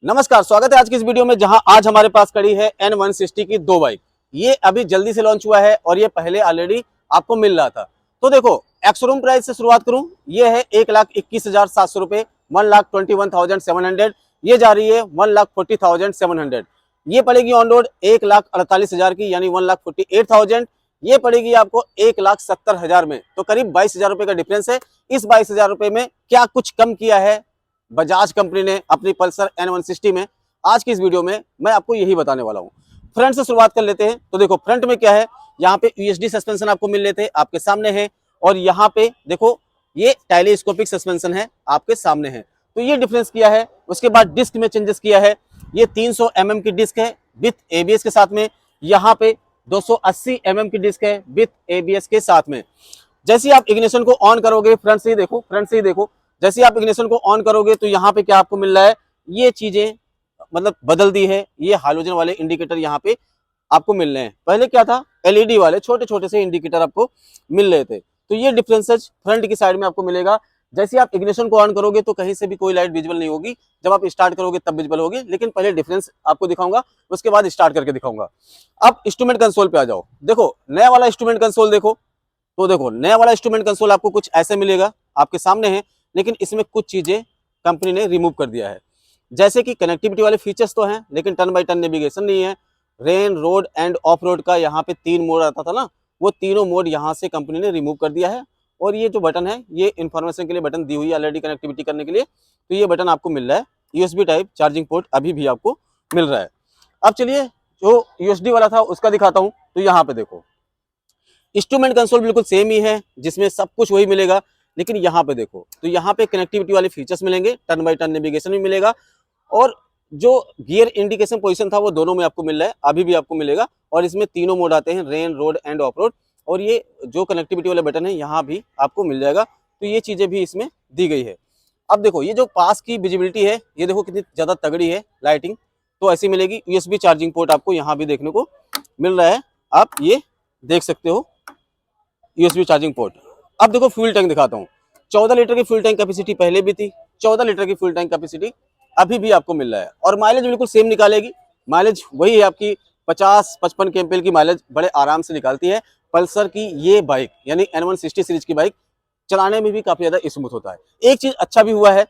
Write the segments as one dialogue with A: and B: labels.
A: नमस्कार, स्वागत है आज की इस वीडियो में, जहां आज हमारे पास खड़ी है N160 की दो बाइक। ये अभी जल्दी से लॉन्च हुआ है और ये पहले ऑलरेडी आपको मिल रहा था। तो देखो, एक्स-शोरूम प्राइस से शुरुआत करूं, ये है 1,21,700 रुपए, 1,21,700। ये जा रही है 1,40,700। ये पड़ेगी ऑन रोड 1,48,000 की, यानी 1,48,000। ये पड़ेगी आपको 1,70,000 में। तो करीब 22,000 रुपए का डिफरेंस है। इस 22,000 रुपए में क्या कुछ कम किया है बजाज कंपनी ने अपनी पल्सर N160 में, आज की इस वीडियो में मैं आपको यही बताने वाला हूं। फ्रंट से शुरुआत कर लेते हैं। तो देखो, फ्रंट में क्या है, यहाँ पे USD सस्पेंशन आपको मिल लेते हैं, आपके सामने है। और यहाँ पे देखो, ये टेलीस्कोपिक सस्पेंशन है, आपके सामने है। तो ये डिफरेंस किया है। उसके बाद डिस्क में चेंजेस किया है। ये 300 mm की डिस्क है विथ ABS के साथ में। यहाँ पे 280 mm की डिस्क है विथ ABS के साथ में। जैसे आप इग्निशन को ऑन करोगे, फ्रंट से ही देखो, जैसे आप इग्निशन को ऑन करोगे तो यहाँ पे क्या आपको मिल रहा है, ये चीजें मतलब बदल दी है। ये हाइलोजन वाले इंडिकेटर यहाँ पे आपको मिल रहे हैं। पहले क्या था, LED वाले छोटे छोटे से इंडिकेटर आपको मिल रहे थे। तो ये डिफरेंसेस फ्रंट की साइड में आपको मिलेगा। जैसे आप इग्निशन को ऑन करोगे तो कहीं से भी कोई लाइट विजुअल नहीं होगी, जब आप स्टार्ट करोगे तब विजुअल होगी। लेकिन पहले डिफरेंस आपको दिखाऊंगा, उसके बाद स्टार्ट करके दिखाऊंगा। अब इंस्ट्रूमेंट कंसोल पे आ जाओ। देखो, नया वाला इंस्ट्रूमेंट कंसोल देखो। तो देखो, नया वाला इंस्ट्रूमेंट कंसोल आपको कुछ ऐसे मिलेगा, आपके सामने है। लेकिन इसमें कुछ चीजें कंपनी ने रिमूव कर दिया है। जैसे कि कनेक्टिविटी वाले फीचर्स तो हैं, लेकिन टर्न बाय टर्न नेविगेशन नहीं है। Rain, road end of road का यहाँ पे 3 मोड आता था ना, वो तीनों मोड यहाँ से कंपनी ने रिमूव कर दिया है। और ये जो बटन है, ये इन्फॉर्मेशन के लिए बटन दी हुई है ऑलरेडी, कनेक्टिविटी करने के लिए। तो ये बटन आपको मिल रहा है। USB टाइप चार्जिंग पोर्ट अभी भी आपको मिल रहा है। अब चलिए, जो USD वाला था उसका दिखाता हूँ। तो यहाँ पे देखो, इंस्ट्रूमेंट कंसोल बिल्कुल सेम ही है, जिसमें सब कुछ वही मिलेगा। लेकिन यहाँ पे देखो, तो यहाँ पे कनेक्टिविटी वाले फीचर्स मिलेंगे, टर्न बाय टर्न नेविगेशन भी मिलेगा। और जो गियर इंडिकेशन पोजीशन था वो दोनों में आपको मिल रहा है, अभी भी आपको मिलेगा। और इसमें तीनों मोड आते हैं, rain, road end of road. और ये जो कनेक्टिविटी वाला बटन है यहाँ भी आपको मिल जाएगा। तो ये चीजें भी इसमें दी गई है। अब देखो, ये जो पास की विजिबिलिटी है, ये देखो कितनी ज्यादा तगड़ी है लाइटिंग, तो ऐसी मिलेगी। USB चार्जिंग पोर्ट आपको यहाँ भी देखने को मिल रहा है, आप ये देख सकते हो, USB चार्जिंग पोर्ट। अब देखो, फ्यूल टैंक दिखाता हूँ। 14 लीटर की फ्यूल टैंक कैपेसिटी पहले भी थी, 14 लीटर की फ्यूल टैंक कैपेसिटी अभी भी आपको मिल रहा है। और माइलेज बिल्कुल सेम निकालेगी। माइलेज वही है, आपकी 50-55 kmpl की माइलेज बड़े आराम से निकालती है पल्सर की ये बाइक, यानी N160 सीरीज की बाइक। चलाने में भी काफी ज्यादा स्मूथ होता है। एक चीज अच्छा भी हुआ है,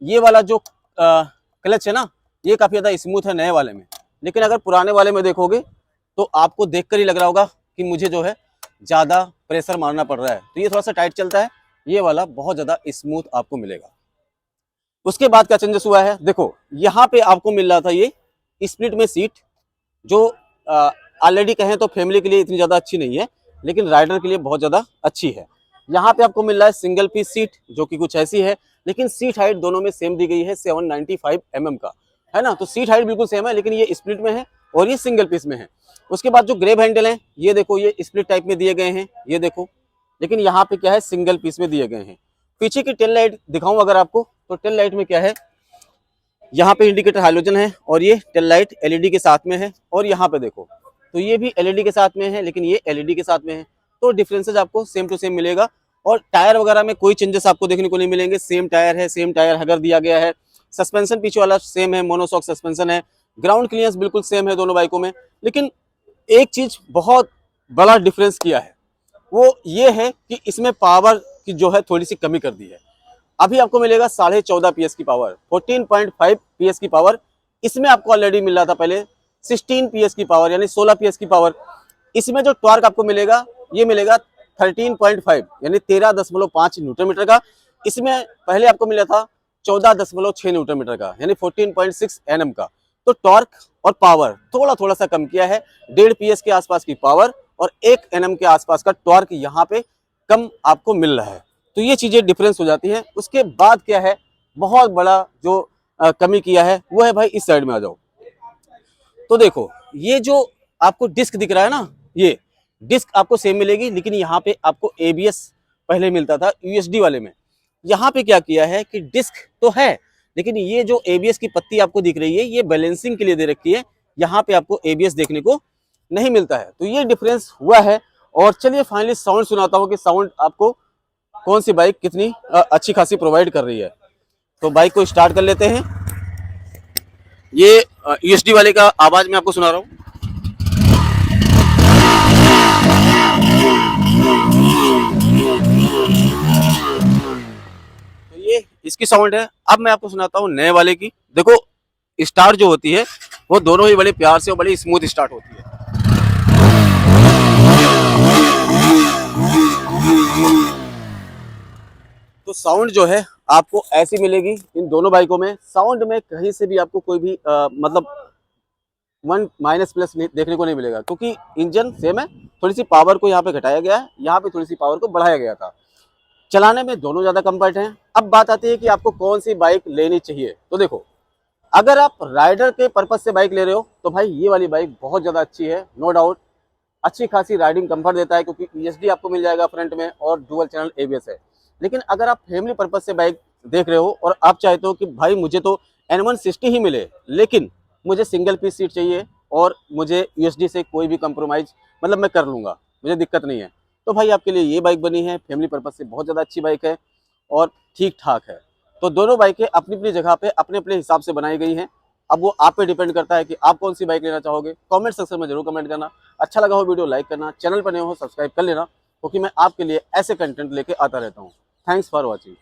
A: ये वाला जो क्लच है ना, ये काफी ज्यादा स्मूथ है नए वाले में। लेकिन अगर पुराने वाले में देखोगे तो आपको देखकर ही लग रहा होगा कि मुझे जो है ज्यादा प्रेशर मारना पड़ रहा है। तो ये थोड़ा सा टाइट चलता है, ये वाला बहुत ज्यादा स्मूथ आपको मिलेगा। उसके बाद क्या चेंजेस हुआ है, देखो यहाँ पे आपको मिल रहा था ये स्प्लिट में सीट, जो ऑलरेडी कहें तो फैमिली के लिए इतनी ज्यादा अच्छी नहीं है, लेकिन राइडर के लिए बहुत ज्यादा अच्छी है। यहाँ पे आपको मिल रहा है सिंगल पीस सीट, जो कि कुछ ऐसी है। लेकिन सीट हाइट दोनों में सेम दी गई है, 795 mm का है ना। तो सीट हाइट बिल्कुल सेम है, लेकिन ये स्प्लिट में है और ये सिंगल पीस में है। उसके बाद जो ग्रेब हैंडल है, ये देखो, ये स्प्लिट टाइप में दिए गए हैं, ये देखो। लेकिन यहाँ पे क्या है, सिंगल पीस में दिए गए हैं। पीछे की टेल लाइट दिखाऊं अगर आपको, तो टेल लाइट में क्या है, यहाँ पे इंडिकेटर हाइलोजन है और ये टेल लाइट LED के साथ में है। और यहाँ पे देखो, तो ये भी LED के साथ में है, लेकिन ये LED के साथ में है। तो डिफरेंसेस आपको सेम टू सेम मिलेगा। और टायर वगैरह में कोई चेंजेस आपको देखने को नहीं मिलेंगे। सेम टायर है, सेम टायर हगर दिया गया है। सस्पेंशन पीछे वाला सेम है, मोनोशॉक सस्पेंशन है। ग्राउंड क्लियरेंस बिल्कुल सेम है दोनों बाइकों में। लेकिन एक चीज बहुत बड़ा डिफरेंस किया है, वो ये है कि इसमें पावर की जो है थोड़ी सी कमी कर दी है। अभी आपको मिलेगा 14.5 PS की पावर, 14.5 PS की पावर। इसमें आपको ऑलरेडी मिल रहा था पहले 16 PS की पावर, यानी 16 PS की पावर। इसमें जो टॉर्क आपको मिलेगा, ये मिलेगा 13.5, यानी 13.5 न्यूटन मीटर का। इसमें पहले आपको मिला था 14.6 न्यूटन मीटर का, यानी 14.6 Nm का। तो टॉर्क और पावर थोड़ा सा कम किया है। 1.5 PS के आसपास की पावर और 1 Nm के आसपास का टॉर्क यहाँ पे कम आपको मिल रहा है। तो ये चीजें डिफरेंस हो जाती हैं। उसके बाद क्या है, बहुत बड़ा जो कमी किया है वो है, भाई इस साइड में आ जाओ। तो देखो, ये जो आपको डिस्क दिख रहा है ना, ये डिस्क आपको सेम मिलेगी। लेकिन यहाँ पे आपको ABS पहले मिलता था USD वाले में। यहाँ पे क्या किया है कि डिस्क तो है, लेकिन ये जो ABS की पत्ती आपको दिख रही है, ये बैलेंसिंग के लिए दे रखी है। यहाँ पे आपको ABS देखने को नहीं मिलता है। तो ये डिफरेंस हुआ है। और चलिए फाइनली साउंड सुनाता हूँ कि साउंड आपको कौन सी बाइक कितनी अच्छी खासी प्रोवाइड कर रही है। तो बाइक को स्टार्ट कर लेते हैं। ये यूएसडी वाले का आवाज मैं आपको सुना रहा हूँ। तो ये इसकी साउंड है। अब मैं आपको सुनाता हूँ नए वाले की। देखो स्टार्ट जो होती है वो दोनों ही बड़े प्यार से और बड़ी स्मूथ स्टार्ट होती है। तो साउंड जो है आपको ऐसी मिलेगी इन दोनों बाइकों में। साउंड में कहीं से भी आपको कोई भी मतलब वन माइनस प्लस देखने को नहीं मिलेगा, क्योंकि इंजन सेम है। थोड़ी सी पावर को यहाँ पे घटाया गया है, यहाँ पे थोड़ी सी पावर को बढ़ाया गया था। चलाने में दोनों ज्यादा कंफर्ट हैं। अब बात आती है कि आपको कौन सी बाइक लेनी चाहिए। तो देखो, अगर आप राइडर के पर्पज से बाइक ले रहे हो तो भाई ये वाली बाइक बहुत ज्यादा अच्छी है, नो डाउट। अच्छी खासी राइडिंग कंफर्ट देता है, क्योंकि ईएसडी आपको मिल जाएगा फ्रंट में और डुअल चैनल एबीएस है। लेकिन अगर आप फैमिली पर्पज से बाइक देख रहे हो और आप चाहते हो कि भाई मुझे तो N160 ही मिले, लेकिन मुझे सिंगल पीस सीट चाहिए और मुझे यूएसडी से कोई भी कंप्रोमाइज मतलब मैं कर लूंगा, मुझे दिक्कत नहीं है, तो भाई आपके लिए ये बाइक बनी है। फैमिली पर्पज से बहुत ज़्यादा अच्छी बाइक है और ठीक ठाक है। तो दोनों बाइकें अपनी अपनी जगह पे अपने अपने हिसाब से बनाई गई हैं। अब वो आप पे डिपेंड करता है कि आप कौन सी बाइक लेना चाहोगे। कमेंट सेक्शन में जरूर कमेंट करना। अच्छा लगा हो वीडियो लाइक करना, चैनल पर नए हो सब्सक्राइब कर लेना, क्योंकि मैं आपके लिए ऐसे कंटेंट लेके आता रहता हूँ। Thanks for watching.